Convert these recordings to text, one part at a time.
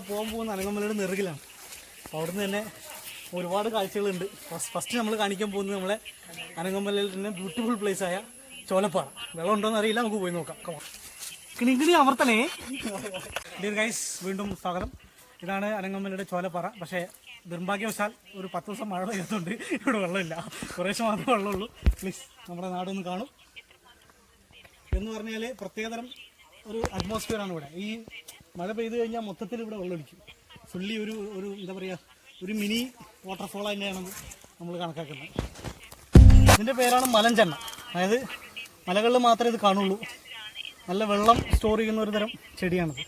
പോകാൻ പോകുന്ന അനങ്ങമലയുടെ നെറുകിലാണ്. അവിടുന്ന് തന്നെ ഒരുപാട് കാഴ്ചകളുണ്ട്. ഫസ്റ്റ് നമ്മൾ കാണിക്കാൻ പോകുന്നത് നമ്മളെ അനങ്ങമലയിൽ തന്നെ ബ്യൂട്ടിഫുൾ പ്ലേസായ ചോലപ്പാറ. വെള്ളം ഉണ്ടോയെന്ന് അറിയില്ല, നമുക്ക് പോയി നോക്കാം. കിണി അമർത്തലേ ഡിയർ ഗൈസ്, വീണ്ടും സ്വാഗതം. ഇതാണ് അനങ്ങമലയുടെ ചോലപ്പാറ. പക്ഷേ നിർഭാഗ്യവശാൽ ഒരു 10 ദിവസം മഴ പെയ്യുന്നുണ്ട്, ഇവിടെ വെള്ളമില്ല. കുറേശ്ശെ മാത്രമേ വെള്ളമുള്ളൂ. പ്ലീസ് നമ്മുടെ നാടൊന്ന് കാണും. എന്ന് പറഞ്ഞാൽ പ്രത്യേകതരം ഒരു അറ്റ്മോസ്ഫിയറാണ് ഇവിടെ. ഈ മഴ പെയ്തു കഴിഞ്ഞാൽ മൊത്തത്തിൽ ഇവിടെ വെള്ളമൊലിക്കും. ഫുള്ളി ഒരു എന്താ പറയുക, ഒരു മിനി വാട്ടർഫോൾ തന്നെയാണ് നമ്മൾ കണക്കാക്കുന്നത്. ഇതിൻ്റെ പേരാണ് മലഞ്ചെണ്ണ. അതായത് മലകളിൽ മാത്രമേ ഇത് കാണുള്ളൂ. നല്ല വെള്ളം സ്റ്റോർ ചെയ്യുന്ന ഒരു തരം ചെടിയാണിത്.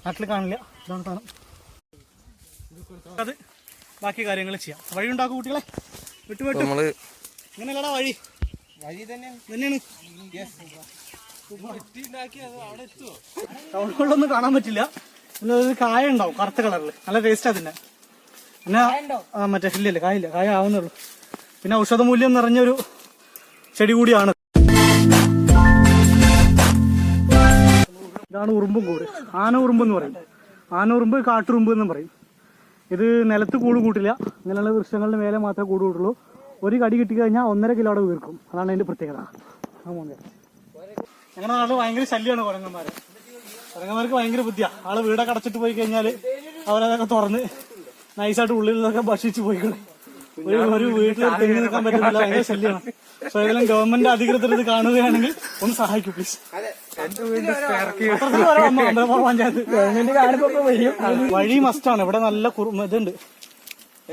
നാട്ടിൽ കാണില്ല. ഇതാണ് സാധനം. അത് ബാക്കി കാര്യങ്ങൾ ചെയ്യാം. വഴി ഉണ്ടാക്കും കുട്ടികളെ. വിട്ടുവിട്ടു ഇങ്ങനെയല്ലടാ വഴി തന്നെയാണ്. ടൗണുകളിലൊന്നും കാണാൻ പറ്റില്ല. പിന്നെ ഒരു കായ ഉണ്ടാവും കറുത്ത കളറിൽ, നല്ല ടേസ്റ്റ് അതിൻ്റെ. പിന്നെ മറ്റേ ഇല്ലല്ലേ, കായില്ല, കായ ആവുന്നുള്ളൂ. പിന്നെ ഔഷധമൂല്യം നിറഞ്ഞൊരു ചെടി കൂടിയാണ്. ഇതാണ് ഉറുമ്പും കൂട്. ആന ഉറുമ്പ് എന്ന് പറയും. ആന ഉറുമ്പ്, കാട്ടുറുമ്പ് എന്നും പറയും. ഇത് നിലത്ത് കൂട് കൂട്ടില്ല. ഇങ്ങനെയുള്ള വൃക്ഷങ്ങളുടെ മേലെ മാത്രമേ കൂട് കൂട്ടുള്ളൂ. ഒരു കടി കിട്ടിക്കഴിഞ്ഞാൽ 1.5 കിലോയുടെ വീർക്കും. അതാണ് അതിൻ്റെ പ്രത്യേകത. ഞങ്ങളുടെ നാട്ടിൽ ഭയങ്കര ശല്യമാണ് കുരങ്ങന്മാര്. കുരങ്ങന്മാർക്ക് ഭയങ്കര ബുദ്ധിയാണ്. ആള് വീടൊക്കെ അടച്ചിട്ട് പോയി കഴിഞ്ഞാൽ അവരതൊക്കെ തുറന്ന് നൈസായിട്ട് ഉള്ളിൽ നിന്നൊക്കെ ഭക്ഷിച്ച് പോയിക്കളെ. ഒരു വീട്ടിൽ തെങ്ങി നിൽക്കാൻ പറ്റുന്നില്ല. ഭയങ്കര ശല്യമാണ്. സോ ഏതെങ്കിലും ഗവൺമെന്റ് അധികൃതർ ഇത് കാണുകയാണെങ്കിൽ ഒന്ന് സഹായിക്കും പ്ലീസ്. പഞ്ചായത്ത് വഴി മസ്റ്റാണ്. ഇവിടെ നല്ല ഇതുണ്ട്.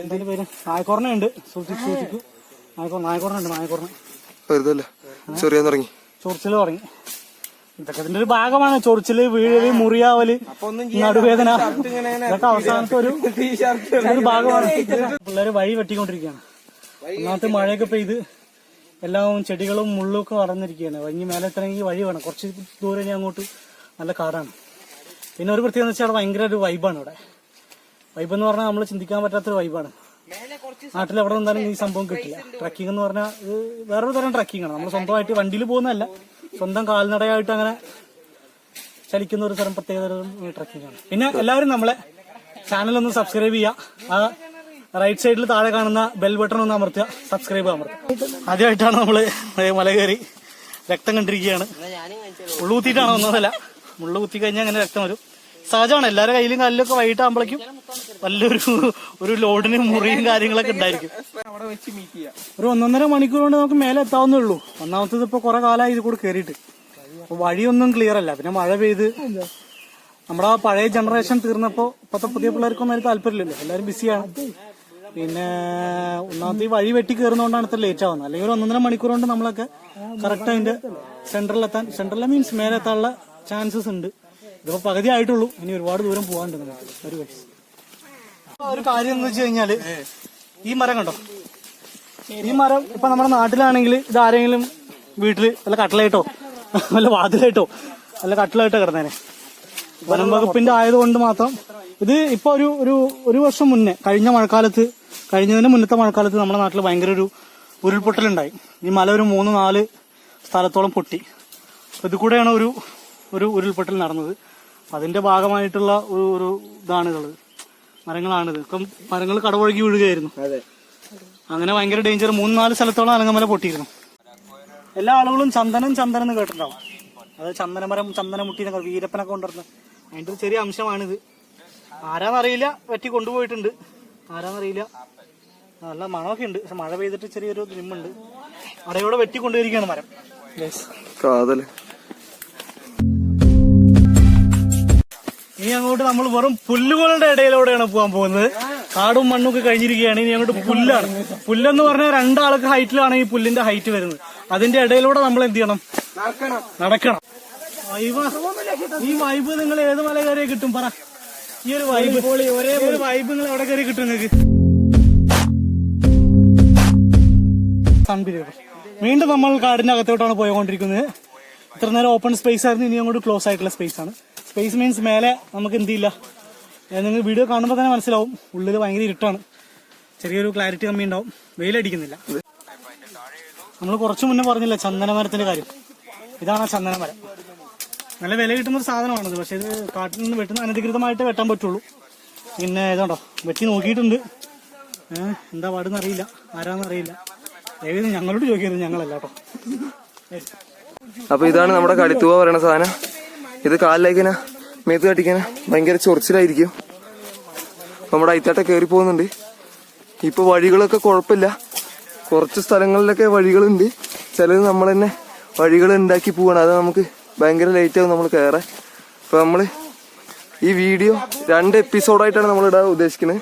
എന്തിന്റെ പേര്, നായക്കോർണയുണ്ട്. സൂക്ഷിക്കും. നായക്കോർണ ചൊറിച്ചില് തുടങ്ങി. ഇതൊക്കെ ഇതിന്റെ ഒരു ഭാഗമാണ്. ചൊറിച്ചില്, വീഴല്, മുറിയാവല്, നടുവേദന, ഇതൊക്കെ അവസാനത്തെ ഒരു ഭാഗമാണ്. പിള്ളേര് വഴി വെട്ടിക്കൊണ്ടിരിക്കുകയാണ്. ഒന്നാമത്തെ മഴയൊക്കെ പെയ്ത് എല്ലാം ചെടികളും മുള്ളും ഒക്കെ വളർന്നിരിക്കുകയാണ്. വഴി മേലെ എത്തണമെങ്കിൽ വഴി വേണം. കുറച്ച് ദൂരം ഇനി അങ്ങോട്ട് നല്ല കാടാണ്. പിന്നെ ഒരു പ്രത്യേകത വെച്ചാൽ ഭയങ്കര ഒരു വൈബാണ് ഇവിടെ. വൈബ് എന്ന് പറഞ്ഞാൽ നമ്മൾ ചിന്തിക്കാൻ പറ്റാത്തൊരു വൈബാണ്. നാട്ടിൽ എവിടെ നിന്നാലും ഈ സംഭവം കിട്ടില്ല. ട്രക്കിംഗ് എന്ന് പറഞ്ഞാൽ ഇത് വേറൊരു തരം ട്രക്കിംഗ് ആണ്. നമ്മൾ സ്വന്തമായിട്ട് വണ്ടിയിൽ പോകുന്നതല്ല, സ്വന്തം കാൽനടയായിട്ട് അങ്ങനെ ചലിക്കുന്ന ഒരു തരം പ്രത്യേക ട്രക്കിംഗ് ആണ്. പിന്നെ എല്ലാവരും നമ്മളെ ചാനലൊന്ന് സബ്സ്ക്രൈബ് ചെയ്യുക. ആ റൈറ്റ് സൈഡിൽ താഴെ കാണുന്ന ബെൽ ബട്ടൺ ഒന്ന് അമർത്തുക, സബ്സ്ക്രൈബ് അമർത്തുക. ആദ്യമായിട്ടാണ് നമ്മള് മല കയറി രക്തം കണ്ടിരിക്കുകയാണ്. മുള്ളു കുത്തിയിട്ടാണ് ഒന്നതല്ല. മുള്ളു കുത്തി കഴിഞ്ഞാൽ അങ്ങനെ രക്തം വരും. സഹജമാണ്. എല്ലാവരുടെ കയ്യിലും കല്ലൊക്കെ വൈകിട്ടാകുമ്പോഴേക്കും വലിയൊരു ലോഡിന് മുറിയും കാര്യങ്ങളൊക്കെ ഉണ്ടായിരിക്കും. ഒരു 1.5 മണിക്കൂർ കൊണ്ട് നമുക്ക് മേലെ എത്താവുന്നേ ഉള്ളൂ. ഒന്നാമത്തത് ഇപ്പൊ കുറെ കാലമായി ഇത് കൂടെ കയറിയിട്ട്. വഴിയൊന്നും ക്ലിയർ അല്ല. പിന്നെ മഴ പെയ്ത് നമ്മുടെ ആ പഴയ ജനറേഷൻ തീർന്നപ്പോ ഇപ്പത്തെ പുതിയ പിള്ളേർക്കൊന്നും അതിന് താല്പര്യമില്ലല്ലോ. എല്ലാവരും ബിസിയാണ്. പിന്നെ ഒന്നാമത്തെ ഈ വഴി വെട്ടി കയറുന്നതുകൊണ്ടാണ് ഇത്ര ലേറ്റ് ആവുന്നത്. അല്ലെങ്കിൽ ഒരു 1.5 മണിക്കൂർ കൊണ്ട് നമ്മളൊക്കെ കറക്റ്റ് അതിന്റെ സെൻട്രലിൽ മീൻസ് മേലെ എത്താനുള്ള ചാൻസസ് ഉണ്ട്. ഇതിപ്പോ പകുതി ആയിട്ടുള്ളൂ. ഇനി ഒരുപാട് ദൂരം പോകാനുണ്ട് നമുക്ക്. ഒരു കാര്യം എന്ന് വെച്ച് കഴിഞ്ഞാല്, ഈ മരം കണ്ടോ? ഈ മരം ഇപ്പൊ നമ്മുടെ നാട്ടിലാണെങ്കിൽ ഇത് ആരെങ്കിലും വീട്ടില് വല്ല കട്ടിലായിട്ടോ വല്ല വാതിലായിട്ടോ വല്ല കട്ടിലായിട്ടോ കിടന്നേനെ. വനം വകുപ്പിന്റെ ആയതുകൊണ്ട് മാത്രം ഇത് ഇപ്പൊ ഒരു വർഷം മുന്നേ, കഴിഞ്ഞതിന് മുന്നത്തെ മഴക്കാലത്ത് നമ്മുടെ നാട്ടിൽ ഭയങ്കര ഒരു ഉരുൾപൊട്ടലുണ്ടായി. ഈ മല ഒരു 3-4 സ്ഥലത്തോളം പൊട്ടി. ഇത് കൂടെയാണ് ഒരു ഉരുൾപൊട്ടൽ നടന്നത്. അതിന്റെ ഭാഗമായിട്ടുള്ള ഒരു ഇതാണുള്ളത്, മരങ്ങളാണിത്. ഇപ്പം മരങ്ങൾ കടപുഴകി വീഴുകയായിരുന്നു. അങ്ങനെ ഭയങ്കര ഡേഞ്ചർ. 3-4 സ്ഥലത്തോളം അനങ്ങമല പൊട്ടിയിരുന്നു. എല്ലാ ആളുകളും ചന്ദനം എന്ന് കേട്ടിട്ടുണ്ടാവും. അത് ചന്ദനമരം, ചന്ദനമുട്ടി എന്നൊക്കെ വീരപ്പനൊക്കെ കൊണ്ടുവരുന്നത് അതിന്റെ ഒരു ചെറിയ അംശമാണിത്. ആരാന്നറിയില്ല, വെട്ടി കൊണ്ടുപോയിട്ടുണ്ട്. ആരാന്നറിയില്ല. നല്ല മണമൊക്കെ ഉണ്ട്. പക്ഷെ മഴ പെയ്തിട്ട് ചെറിയൊരു നിമ്മുണ്ട്. അടയോടെ വെട്ടിക്കൊണ്ടുപോയിരിക്കുകയാണ് മരം. ഇനി അങ്ങോട്ട് നമ്മൾ വെറും പുല്ലുകളുടെ ഇടയിലൂടെയാണ് പോകാൻ പോകുന്നത്. കാടും മണ്ണും ഒക്കെ കഴിഞ്ഞിരിക്കുകയാണ്. ഇനി അങ്ങോട്ട് പുല്ലാണ്. പുല്ലെന്ന് പറഞ്ഞാൽ 2 ആൾക്ക് ഹൈറ്റിലാണ് ഈ പുല്ലിന്റെ ഹൈറ്റ് വരുന്നത്. അതിന്റെ ഇടയിലൂടെ നമ്മൾ എന്ത് ചെയ്യണം? നടക്കണം. ഈ വൈബ് നിങ്ങൾ ഏത് മല കയറിയ കിട്ടും പറ? ഈ ഒരു വൈബ്, ഒരേപോലെ വൈബ് നിങ്ങൾ എവിടെ കയറി കിട്ടും നിങ്ങൾക്ക്? വീണ്ടും നമ്മൾ കാടിന്റെ അകത്തോട്ടാണ് പോയിക്കൊണ്ടിരിക്കുന്നത്. ഇത്ര നേരം ഓപ്പൺ സ്പേസ് ആയിരുന്നു. ഇനി അങ്ങോട്ട് ക്ലോസ് ആയിട്ടുള്ള സ്പേസ് ആണ്. സ്പേസ് മീൻസ് മേലെ നമുക്ക് എന്ത് ചെയ്യില്ല. നിങ്ങൾ വീഡിയോ കാണുമ്പോൾ തന്നെ മനസ്സിലാവും, ഉള്ളിൽ ഭയങ്കര ഇരുട്ടാണ്. ചെറിയൊരു ക്ലാരിറ്റി കമ്മി ഉണ്ടാവും. വെയിലടിക്കുന്നില്ല. നമ്മൾ കുറച്ചു മുന്നേ പറഞ്ഞില്ല ചന്ദനമരത്തിന്റെ കാര്യം. ഇതാണ് ആ ചന്ദനമരം. നല്ല വില കിട്ടുന്ന ഒരു സാധനമാണിത്. പക്ഷെ ഇത് കാട്ടിൽ നിന്ന് വെട്ടുന്ന അനധികൃതമായിട്ട് വെട്ടാൻ പറ്റുള്ളൂ. പിന്നെ ഇതുണ്ടോ വെട്ടി നോക്കിയിട്ടുണ്ട്. എന്താ പാടെന്ന് അറിയില്ല, ആരാന്നറിയില്ല. ഏത് ഞങ്ങളോട് ചോദിക്കരുത്, ഞങ്ങളല്ല കേട്ടോ. അപ്പൊ ഇതാണ് നമ്മുടെ കടിത്തൂവ പറയുന്ന സാധനം. ഇത് കാലിലേക്കിന മേത്ത് കട്ടിക്കാന ഭയങ്കര ചൊറിച്ചിലായിരിക്കും. നമ്മുടെ അയിത്താട്ട കയറി പോകുന്നുണ്ട്. ഇപ്പൊ വഴികളൊക്കെ കുഴപ്പമില്ല, കുറച്ച് സ്ഥലങ്ങളിലൊക്കെ വഴികളുണ്ട്. ചിലത് നമ്മൾ തന്നെ വഴികൾ ഉണ്ടാക്കി പോവാണ്. അത് നമുക്ക് ഭയങ്കര ലേറ്റ് ആവും നമ്മൾ കയറാൻ. അപ്പൊ നമ്മള് ഈ വീഡിയോ 2 എപ്പിസോഡായിട്ടാണ് നമ്മൾ ഇടാൻ ഉദ്ദേശിക്കുന്നത്.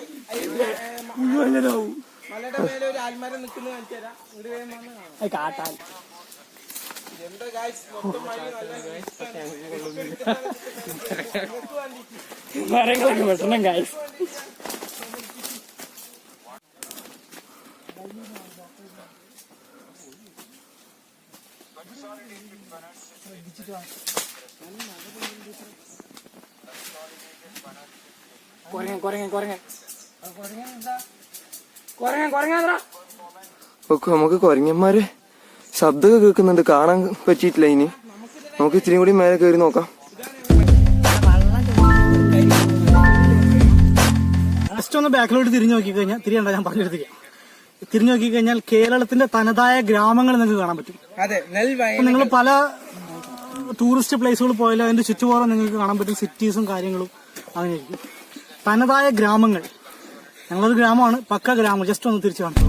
മരങ്ങളൊക്കെ വെട്ടണം ഗൈസ്. നമുക്ക് കൊരങ്ങന്മാര് ശബ്ദമൊക്കെ കേൾക്കുന്നുണ്ട്, കാണാൻ പറ്റിയിട്ടില്ല. ഇനി നമുക്ക് ഇത്തിരി കൂടി മേലെ കയറി നോക്കാം. ജസ്റ്റ് ഒന്ന് ബാക്കിലോട്ട് തിരിഞ്ഞു നോക്കിക്കഴിഞ്ഞാൽ, തിരിയണ്ട ഞാൻ പറഞ്ഞെടുത്തില്ല, തിരിഞ്ഞു നോക്കിക്കഴിഞ്ഞാൽ കേരളത്തിന്റെ തനതായ ഗ്രാമങ്ങൾ നിങ്ങൾക്ക് കാണാൻ പറ്റും. നിങ്ങൾ പല ടൂറിസ്റ്റ് പ്ലേസുകൾ പോയാലും അതിന്റെ ചുറ്റുപാടും നിങ്ങൾക്ക് കാണാൻ പറ്റും സിറ്റീസും കാര്യങ്ങളും അങ്ങനെയായിരിക്കും. തനതായ ഗ്രാമങ്ങൾ, ഞങ്ങളൊരു ഗ്രാമമാണ്, പക്ക ഗ്രാമം. ജസ്റ്റ് ഒന്ന് തിരിച്ചു കാണിച്ചു.